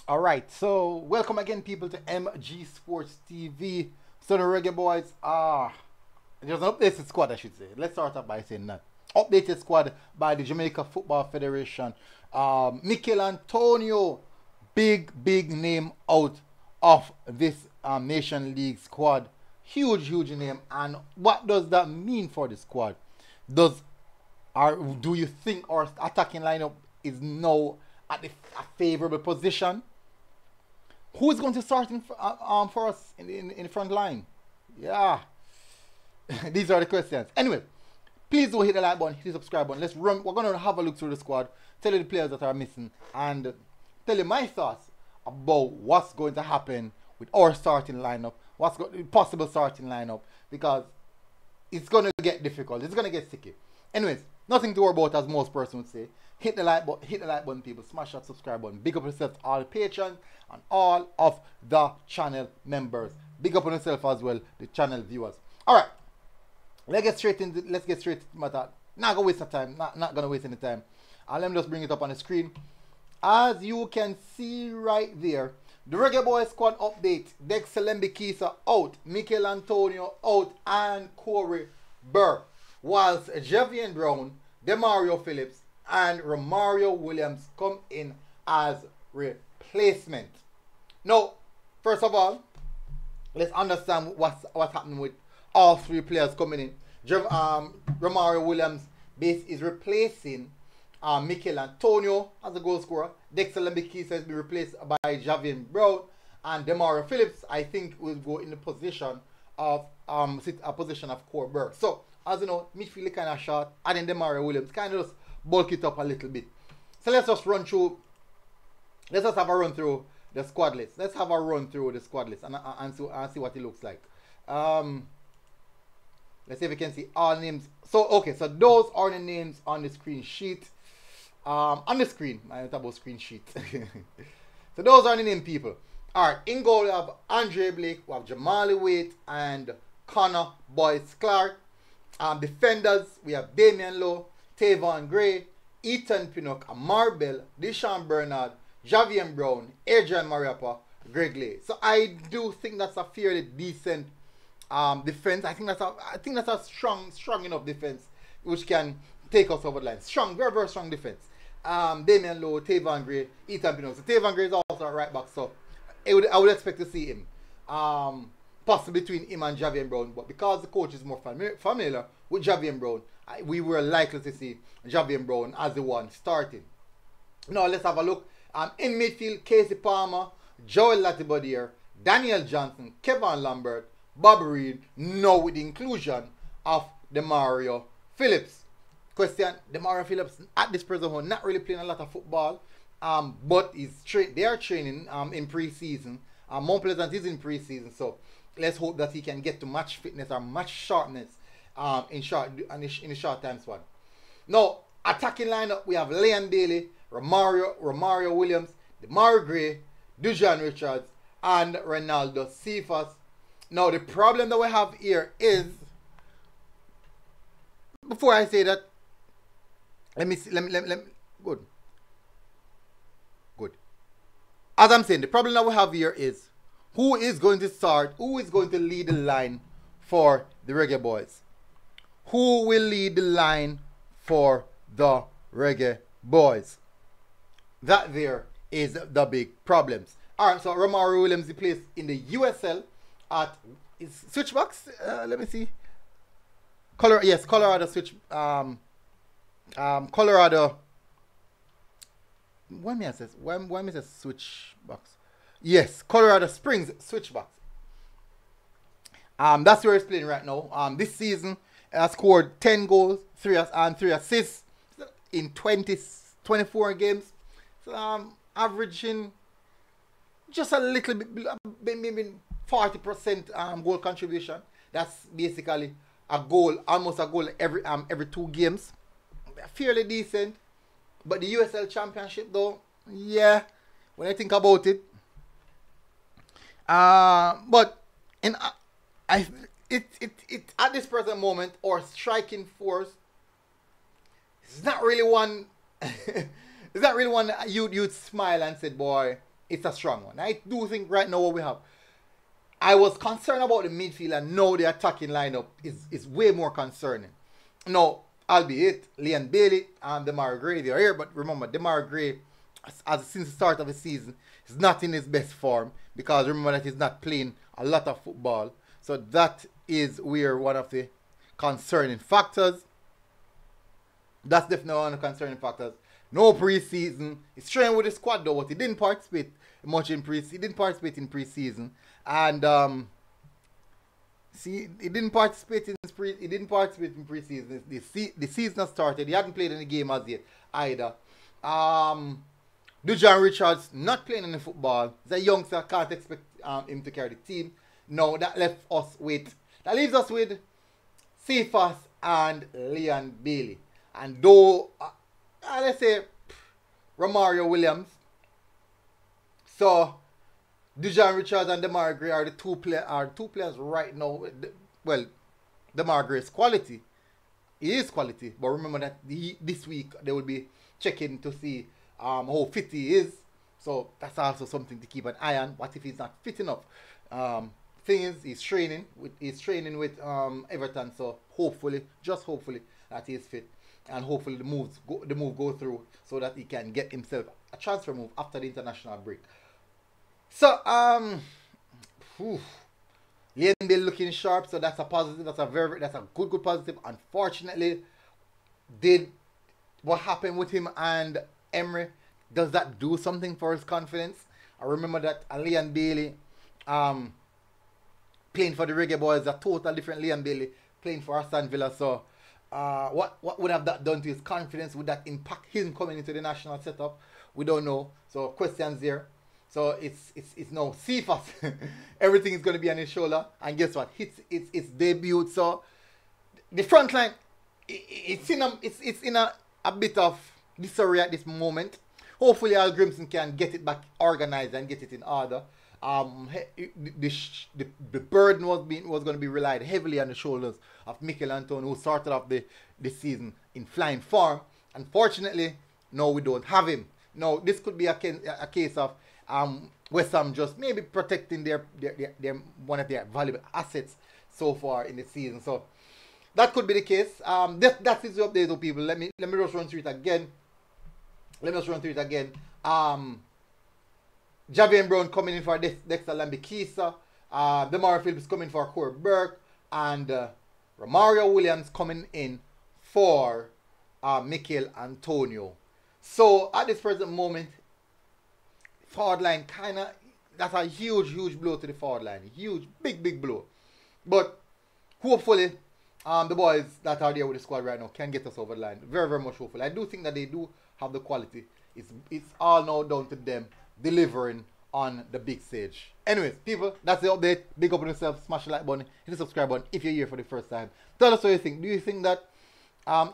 All right, so welcome again, people, to MG Sports TV. So the Reggae Boys there's an updated squad, I should say. Let's start off by saying that updated squad by the Jamaica Football Federation. Michail Antonio, big name out of this Nation League squad. Huge name. And what does that mean for the squad? Do you think our attacking lineup is now at a favorable position? Who is going to start for us in the front line? Yeah, these are the questions. Anyway, please do hit the like button, hit the subscribe button. Let's run. We're going to have a look through the squad, tell you the players that are missing, and tell you my thoughts about what's going to happen with our starting lineup, what's possible starting lineup, because it's going to get difficult. It's going to get sticky. Anyways, nothing to worry about, as most persons would say. Hit the like button, people. Smash that subscribe button. Big up yourself to all the patrons and all of the channel members. Big up on yourself as well, the channel viewers. All right, let's get straight into the matter. Not gonna waste the time. Not gonna waste any time. Let me just bring it up on the screen. As you can see right there, the Reggae Boyz squad update. Dexter Lembikisa out, Michail Antonio out, and Corey Burr. Whilst Javian Brown, Demario Phillips, and Romario Williams come in as replacement. Now, first of all, let's understand what's happening with all three players coming in. Romario Williams is replacing Michail Antonio as a goal scorer. Dexter Lembikisa has been replaced by Javian Brown, and Demario Phillips, I think, will go in the position of Corey Burr. So, as you know, midfield kind of short, and then Demario Williams kind of just bulk it up a little bit. So let's just have a run through the squad list. Let's have a run through the squad list and see what it looks like. Let's see if we can see all names. So okay, so those are the names on the screen sheet. On the screen, I don't talk about screen sheet. So those are the name, people. Alright, in goal we have Andre Blake, we have Jamali Waite and Connor Boyce Clark. Defenders, we have Damian Lowe, Tavon Gray, Ethan Pinnock, Marbell, Deshaun Bernard, Javian Brown, Adrian Mariappa, Greg Lay. So I do think that's a fairly decent defense. I think that's a strong enough defense which can take us over the line. Very strong defense. Damian Lowe, Tavon Gray, Ethan Pinnock. So Tavon Gray is also a right back, so I would expect to see him. Possibly between him and Javian Brown, but because the coach is more familiar with Javian Brown, we were likely to see Javian Brown as the one starting. Now let's have a look. In midfield, Casey Palmer, Joel Latibodier, Daniel Johnson, Kevin Lambert, Bob Reed, now with the inclusion of Demario Phillips. Question, Demario Phillips at this present moment not really playing a lot of football, but they are training in pre-season. Mount Pleasant is in pre-season, so let's hope that he can get to match fitness or match sharpness in the short time span. Now, attacking lineup, we have Leon Bailey, Romario Williams, Demario Gray, Dujan Richards, and Ronaldo Cephas. Now, the problem that we have here is, before I say that, let me good. As I'm saying, the problem that we have here is who is going to start, who is going to lead the line for the Reggae Boyz. Who will lead the line for the Reggae Boyz? That there is the big problems. Alright, so Romario Williams, he plays in the USL at Switchbox. Let me see. Colorado Switch. Colorado. When me says Switchbox? Yes, Colorado Springs Switchbox. That's where he's playing right now. This season, he has scored 10 goals, 3 assists in 24 games. So, averaging just a little bit, maybe 40% goal contribution. That's basically almost a goal every 2 games. Fairly decent. But the USL Championship, though, yeah, when I think about it, but at this present moment, our striking force is not really one. Is that really one that you'd smile and say, boy, It's a strong one. I do think right now what we have. I was concerned about the midfield, and now the attacking lineup is way more concerning. No, albeit Leon Bailey and Demarai Gray, they are here, but remember, Demarai Gray, since the start of the season, is not in his best form, because remember that he's not playing a lot of football. So that is where one of the concerning factors. That's definitely one of the concerning factors. No preseason. He's training with the squad though, but he didn't participate much in preseason. He didn't participate in preseason, and he didn't participate in preseason. The season has started. He hadn't played any game as yet either. Dujan Richards not playing any football. He's a youngster. Can't expect him to carry the team. No, that leaves us with Cephas and Leon Bailey. And though, let's say, Romario Williams. So, Dujan Richards and Demarai Gray are the two players right now. Well, Demarai Gray's quality. He is quality. But remember that this week they will be checking to see how fit he is. So, that's also something to keep an eye on. What if he's not fit enough? Thing is, he's training with Everton. So, hopefully, just hopefully, that he is fit. And hopefully the move go through so that he can get himself a transfer move after the international break. So Leon Bailey looking sharp, so that's a positive. That's a good positive. Unfortunately, what happened with him and Emery, does that do something for his confidence? I remember that Leon Bailey playing for the Reggae Boyz, a total different Leon Bailey playing for Aston Villa. So what would have that done to his confidence? Would that impact him coming into the national setup? We don't know. So questions there. So it's now Cephas. Everything is going to be on his shoulder. And guess what? It's debut. So the front line, it's in a bit of disarray at this moment. Hopefully Al Grimson can get it back organized and get it in order. The burden was going to be relied heavily on the shoulders of Michail Antonio, who started off the season in flying form. Unfortunately, no, we don't have him. No, this could be a case of West Ham just maybe protecting their one of their valuable assets so far in the season. So that could be the case. That is the update, people. Let me just run through it again. Javier Brown coming in for Dexter Lambikisa. Demarai Phillips coming for Corey Burke. And Romario Williams coming in for Michail Antonio. So at this present moment, forward line that's a huge blow to the forward line. Huge, big blow. But hopefully, the boys that are there with the squad right now can get us over the line. Very much hopeful. I do think that they do have the quality. It's all now down to them delivering on the big stage. Anyways, people, that's the update. Big up on yourself. Smash the like button. Hit the subscribe button if you're here for the first time. Tell us what you think. Do you think that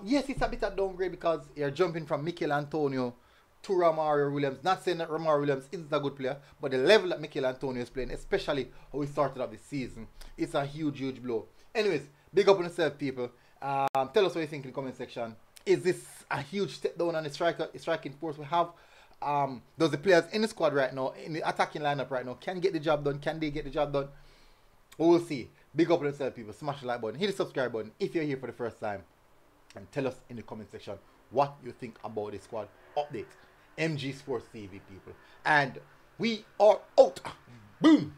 yes, it's a bit of downgrade because you're jumping from Michail Antonio to Romario Williams? Not saying that Romario Williams isn't a good player, but the level that Michail Antonio is playing, especially how he started off the season, it's a huge blow. Anyways, big up on yourself, people. Tell us what you think in the comment section. Is this a huge step down on the striking force we have? Does the players in the squad right now, in the attacking lineup right now, can get the job done? Can they get the job done? We'll see. Big up on yourself, people. Smash the like button. Hit the subscribe button if you're here for the first time. And tell us in the comment section what you think about the squad update. MG Sports TV, people. And we are out. Boom.